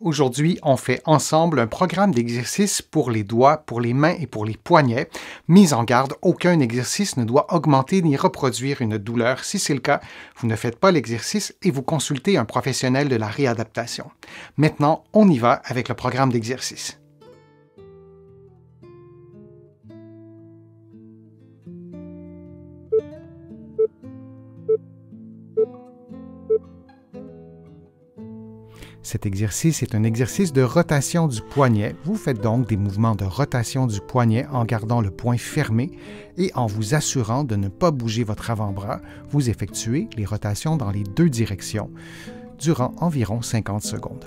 Aujourd'hui, on fait ensemble un programme d'exercice pour les doigts, pour les mains et pour les poignets. Mise en garde, aucun exercice ne doit augmenter ni reproduire une douleur. Si c'est le cas, vous ne faites pas l'exercice et vous consultez un professionnel de la réadaptation. Maintenant, on y va avec le programme d'exercice. Cet exercice est un exercice de rotation du poignet. Vous faites donc des mouvements de rotation du poignet en gardant le poing fermé et en vous assurant de ne pas bouger votre avant-bras. Vous effectuez les rotations dans les deux directions durant environ 50 secondes.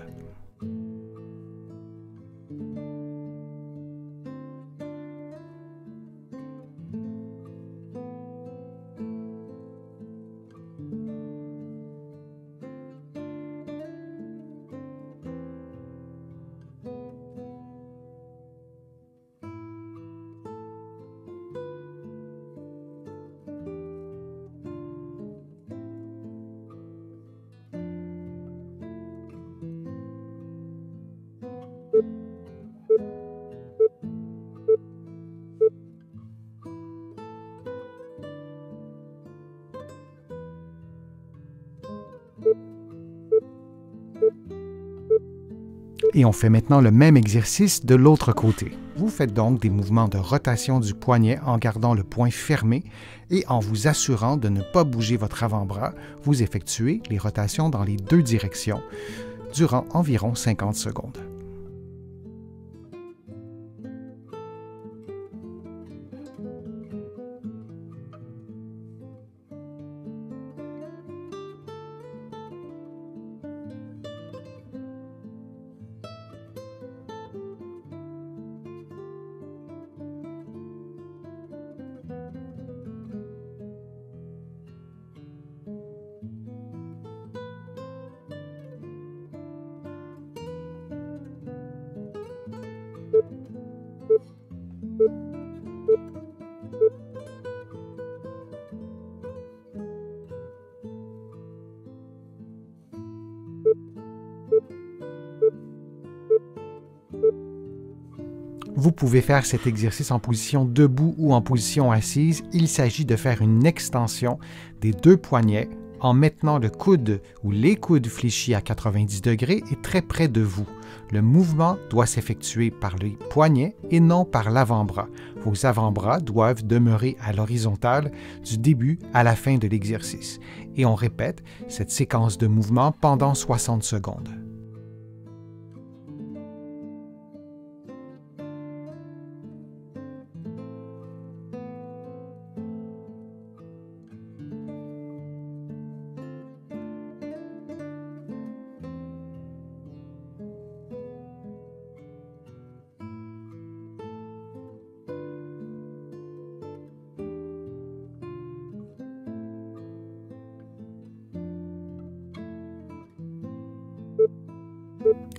Et on fait maintenant le même exercice de l'autre côté. Vous faites donc des mouvements de rotation du poignet en gardant le poing fermé et en vous assurant de ne pas bouger votre avant-bras. Vous effectuez les rotations dans les deux directions durant environ 50 secondes. Vous pouvez faire cet exercice en position debout ou en position assise. Il s'agit de faire une extension des deux poignets en maintenant le coude ou les coudes fléchis à 90 degrés et très près de vous. Le mouvement doit s'effectuer par les poignets et non par l'avant-bras. Vos avant-bras doivent demeurer à l'horizontale du début à la fin de l'exercice. Et on répète cette séquence de mouvements pendant 60 secondes.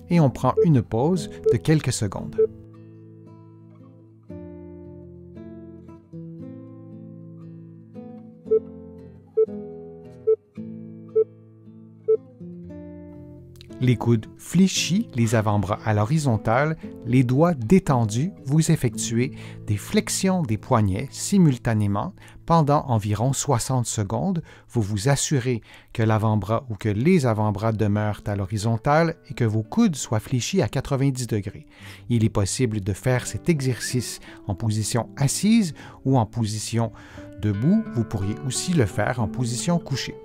Et on prend une pause de quelques secondes. Les coudes fléchis, les avant-bras à l'horizontale, les doigts détendus, vous effectuez des flexions des poignets simultanément pendant environ 60 secondes. Vous vous assurez que l'avant-bras ou que les avant-bras demeurent à l'horizontale et que vos coudes soient fléchis à 90 degrés. Il est possible de faire cet exercice en position assise ou en position debout. Vous pourriez aussi le faire en position couchée.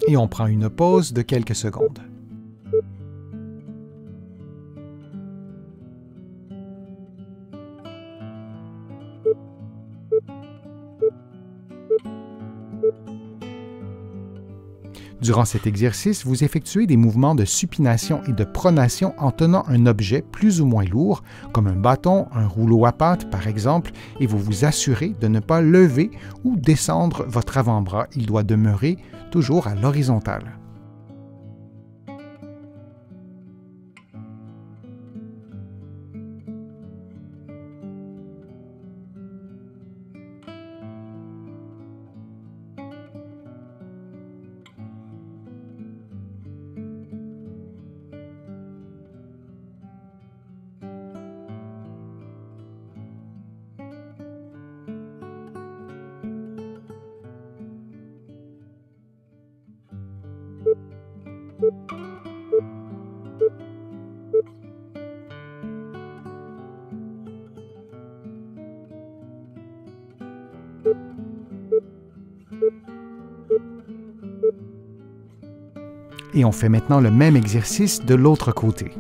Et on prend une pause de quelques secondes. Durant cet exercice, vous effectuez des mouvements de supination et de pronation en tenant un objet plus ou moins lourd, comme un bâton, un rouleau à pâte par exemple, et vous vous assurez de ne pas lever ou descendre votre avant-bras. Il doit demeurer toujours à l'horizontale. Et on fait maintenant le même exercice de l'autre côté.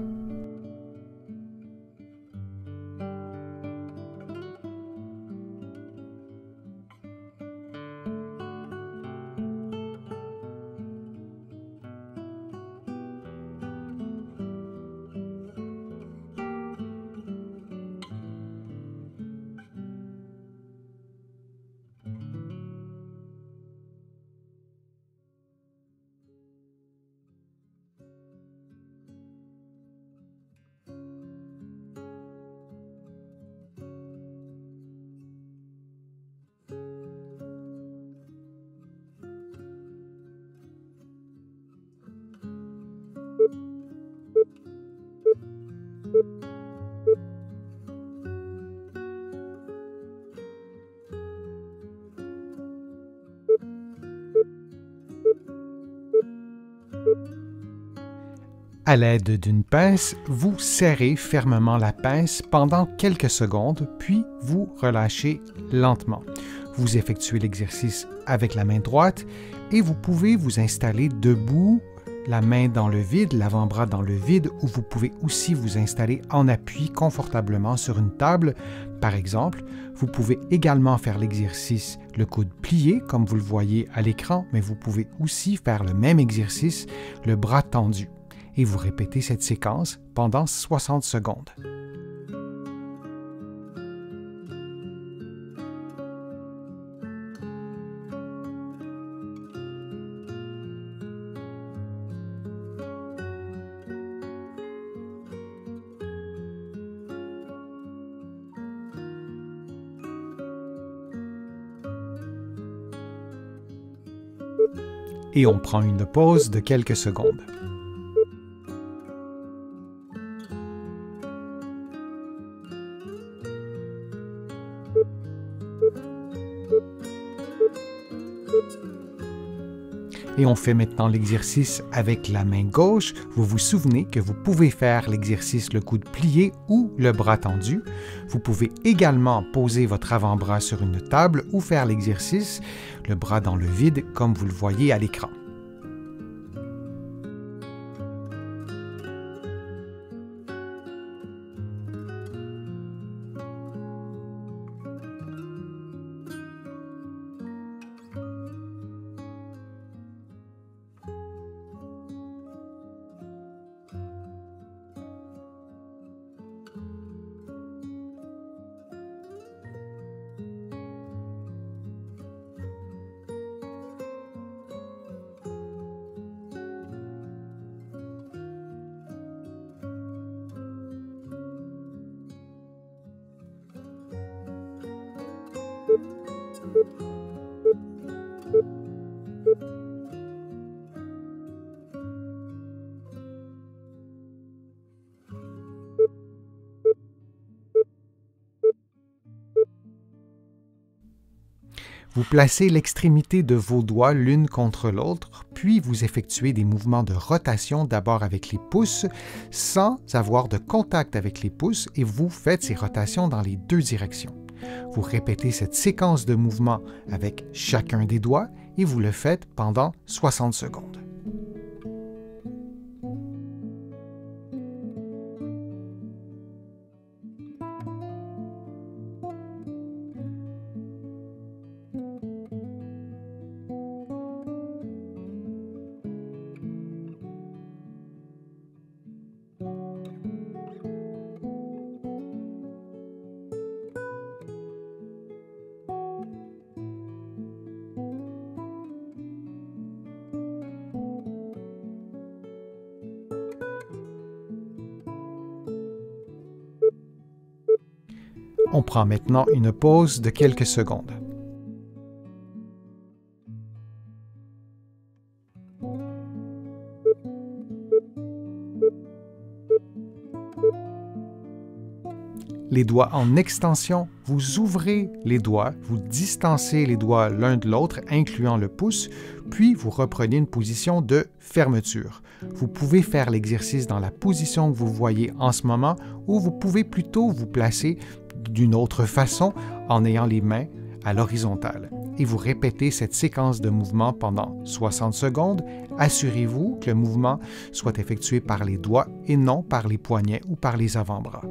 À l'aide d'une pince, vous serrez fermement la pince pendant quelques secondes, puis vous relâchez lentement. Vous effectuez l'exercice avec la main droite et vous pouvez vous installer debout, la main dans le vide, l'avant-bras dans le vide, ou vous pouvez aussi vous installer en appui confortablement sur une table. Par exemple, vous pouvez également faire l'exercice le coude plié, comme vous le voyez à l'écran, mais vous pouvez aussi faire le même exercice, le bras tendu. Et vous répétez cette séquence pendant 60 secondes. Et on prend une pause de quelques secondes. Et on fait maintenant l'exercice avec la main gauche. Vous vous souvenez que vous pouvez faire l'exercice le coude plié ou le bras tendu. Vous pouvez également poser votre avant-bras sur une table ou faire l'exercice le bras dans le vide comme vous le voyez à l'écran. Vous placez l'extrémité de vos doigts l'une contre l'autre, puis vous effectuez des mouvements de rotation d'abord avec les pouces, sans avoir de contact avec les pouces, et vous faites ces rotations dans les deux directions. Vous répétez cette séquence de mouvements avec chacun des doigts et vous le faites pendant 60 secondes. On prend maintenant une pause de quelques secondes. Les doigts en extension, vous ouvrez les doigts, vous distancez les doigts l'un de l'autre, incluant le pouce, puis vous reprenez une position de fermeture. Vous pouvez faire l'exercice dans la position que vous voyez en ce moment, ou vous pouvez plutôt vous placer d'une autre façon en ayant les mains à l'horizontale. Et vous répétez cette séquence de mouvements pendant 60 secondes. Assurez-vous que le mouvement soit effectué par les doigts et non par les poignets ou par les avant-bras.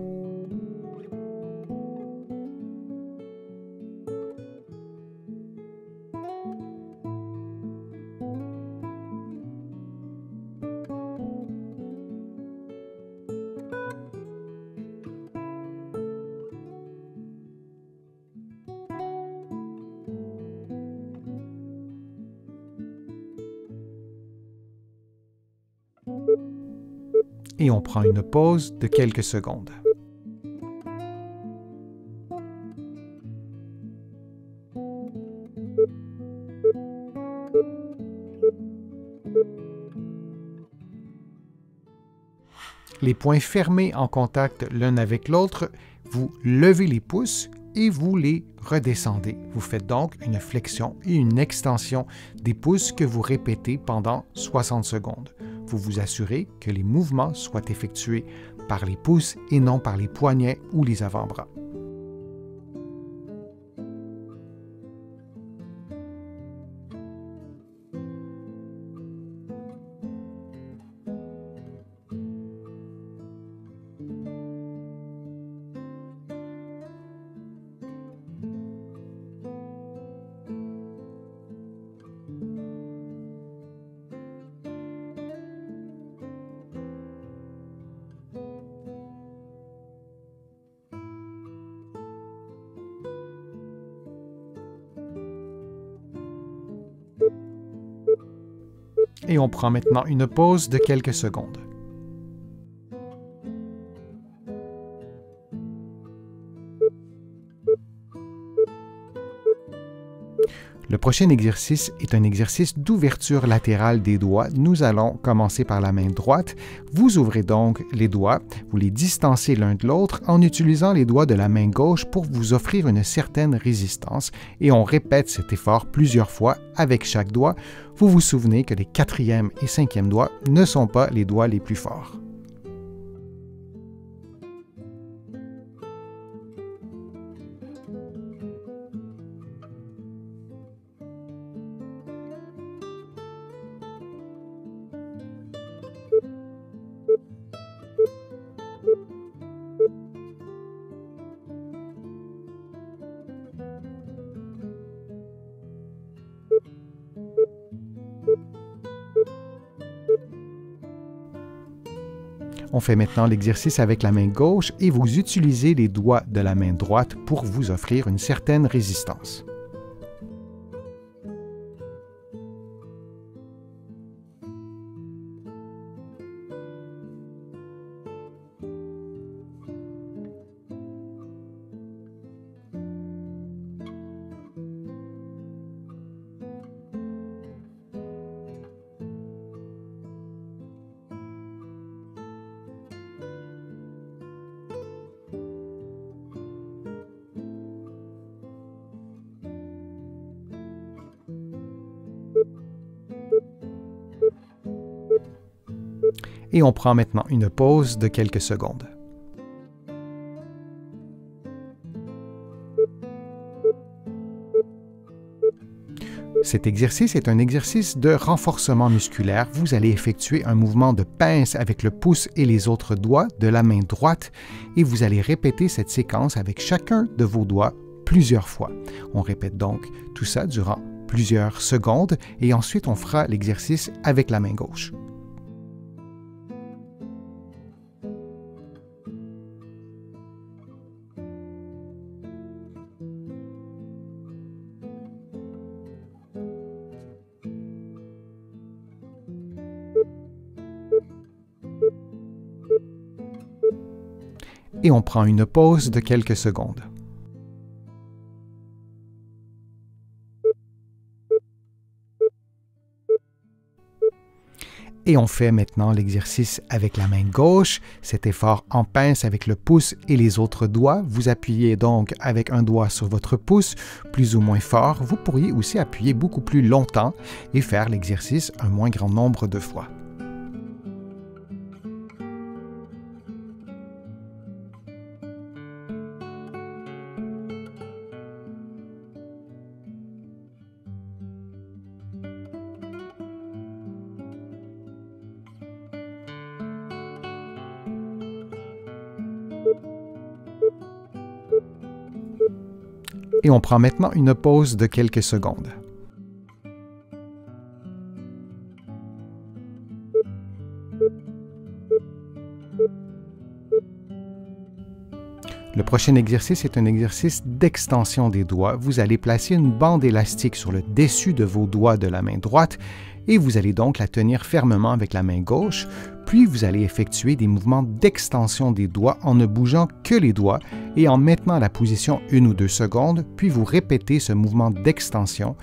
Et on prend une pause de quelques secondes. Les poings fermés en contact l'un avec l'autre, vous levez les pouces et vous les redescendez. Vous faites donc une flexion et une extension des pouces que vous répétez pendant 60 secondes. Vous vous assurez que les mouvements soient effectués par les pouces et non par les poignets ou les avant-bras. Et on prend maintenant une pause de quelques secondes. Le prochain exercice est un exercice d'ouverture latérale des doigts. Nous allons commencer par la main droite. Vous ouvrez donc les doigts, vous les distancez l'un de l'autre en utilisant les doigts de la main gauche pour vous offrir une certaine résistance. Et on répète cet effort plusieurs fois avec chaque doigt. Vous vous souvenez que les 4e et 5e doigts ne sont pas les doigts les plus forts. On fait maintenant l'exercice avec la main gauche et vous utilisez les doigts de la main droite pour vous offrir une certaine résistance. Et on prend maintenant une pause de quelques secondes. Cet exercice est un exercice de renforcement musculaire. Vous allez effectuer un mouvement de pince avec le pouce et les autres doigts de la main droite et vous allez répéter cette séquence avec chacun de vos doigts plusieurs fois. On répète donc tout ça durant plusieurs secondes et ensuite on fera l'exercice avec la main gauche. Et on prend une pause de quelques secondes. Et on fait maintenant l'exercice avec la main gauche, cet effort en pince avec le pouce et les autres doigts. Vous appuyez donc avec un doigt sur votre pouce, plus ou moins fort. Vous pourriez aussi appuyer beaucoup plus longtemps et faire l'exercice un moins grand nombre de fois. Et on prend maintenant une pause de quelques secondes. Le prochain exercice est un exercice d'extension des doigts. Vous allez placer une bande élastique sur le dessus de vos doigts de la main droite et vous allez donc la tenir fermement avec la main gauche, puis vous allez effectuer des mouvements d'extension des doigts en ne bougeant que les doigts et en maintenant la position 1 ou 2 secondes, puis vous répétez ce mouvement d'extension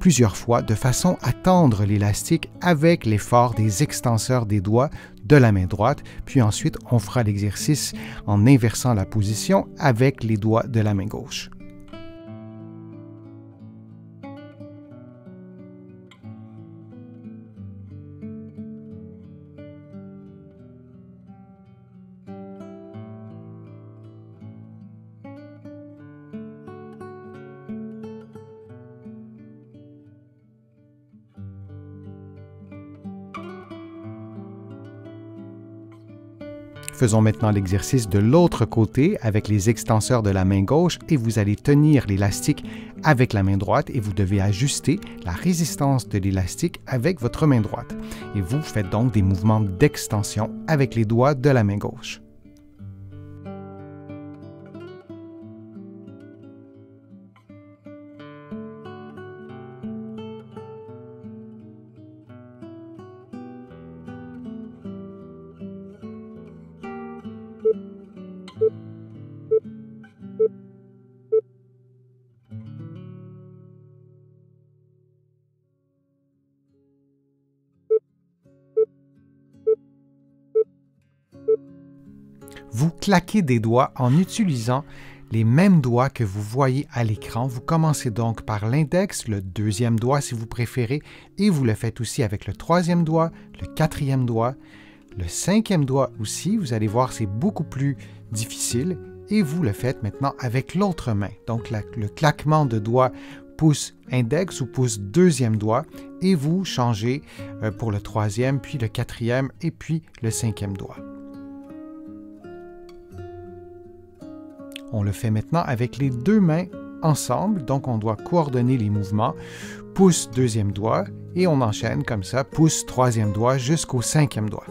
plusieurs fois de façon à tendre l'élastique avec l'effort des extenseurs des doigts de la main droite, puis ensuite on fera l'exercice en inversant la position avec les doigts de la main gauche. Faisons maintenant l'exercice de l'autre côté avec les extenseurs de la main gauche et vous allez tenir l'élastique avec la main droite et vous devez ajuster la résistance de l'élastique avec votre main droite. Et vous faites donc des mouvements d'extension avec les doigts de la main gauche. Vous claquez des doigts en utilisant les mêmes doigts que vous voyez à l'écran. Vous commencez donc par l'index, le deuxième doigt si vous préférez, et vous le faites aussi avec le troisième doigt, le quatrième doigt, le cinquième doigt aussi. Vous allez voir, c'est beaucoup plus difficile. Et vous le faites maintenant avec l'autre main. Donc le claquement de doigts pouce index ou pouce deuxième doigt, et vous changez pour le troisième, puis le quatrième, et puis le cinquième doigt. On le fait maintenant avec les deux mains ensemble, donc on doit coordonner les mouvements. Pouce deuxième doigt et on enchaîne comme ça, pouce troisième doigt jusqu'au cinquième doigt.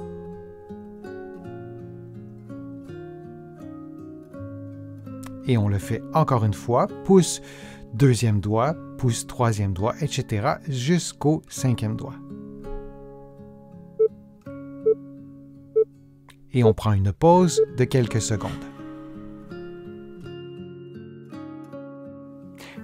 Et on le fait encore une fois, pouce deuxième doigt, pouce troisième doigt, etc. jusqu'au cinquième doigt. Et on prend une pause de quelques secondes.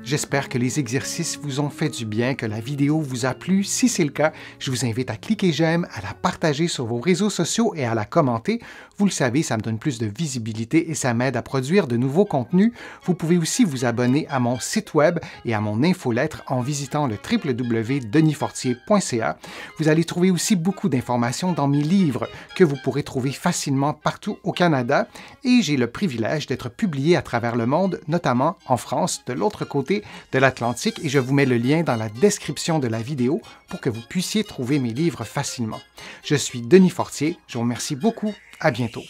J'espère que les exercices vous ont fait du bien, que la vidéo vous a plu. Si c'est le cas, je vous invite à cliquer j'aime, à la partager sur vos réseaux sociaux et à la commenter. Vous le savez, ça me donne plus de visibilité et ça m'aide à produire de nouveaux contenus. Vous pouvez aussi vous abonner à mon site web et à mon infolettre en visitant le www.denisfortier.ca. Vous allez trouver aussi beaucoup d'informations dans mes livres que vous pourrez trouver facilement partout au Canada. Et j'ai le privilège d'être publié à travers le monde, notamment en France, de l'autre côté de l'Atlantique, et je vous mets le lien dans la description de la vidéo pour que vous puissiez trouver mes livres facilement. Je suis Denis Fortier, je vous remercie beaucoup, à bientôt.